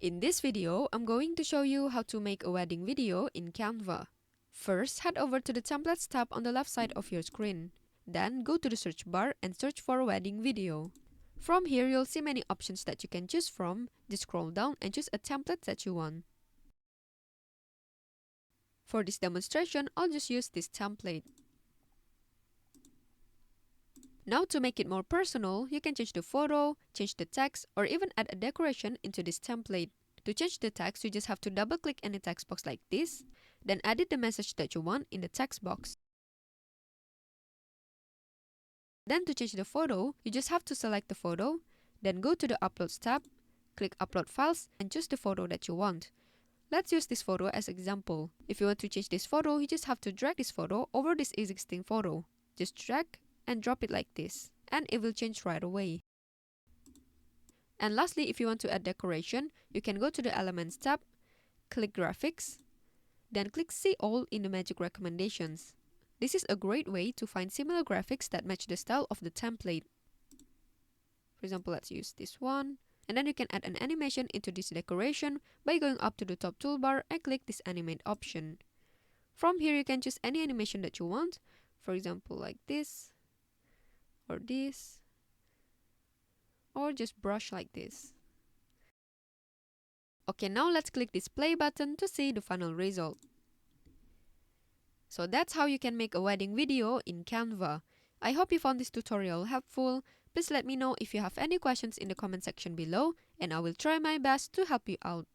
In this video, I'm going to show you how to make a wedding video in Canva. First, head over to the Templates tab on the left side of your screen. Then, go to the search bar and search for wedding video. From here, you'll see many options that you can choose from. Just scroll down and choose a template that you want. For this demonstration, I'll just use this template. Now to make it more personal, you can change the photo, change the text, or even add a decoration into this template. To change the text, you just have to double-click any text box like this, then edit the message that you want in the text box. Then to change the photo, you just have to select the photo, then go to the Uploads tab, click Upload Files, and choose the photo that you want. Let's use this photo as example. If you want to change this photo, you just have to drag this photo over this existing photo. Just drag and drop it like this, and it will change right away. And lastly, if you want to add decoration, you can go to the Elements tab, click Graphics, then click See All in the Magic Recommendations. This is a great way to find similar graphics that match the style of the template. For example, let's use this one. And then you can add an animation into this decoration by going up to the top toolbar and click this Animate option. From here, you can choose any animation that you want. For example, like this, or this, or just brush like this. Okay, now let's click this play button to see the final result. So that's how you can make a wedding video in Canva. I hope you found this tutorial helpful. Please let me know if you have any questions in the comment section below, and I will try my best to help you out.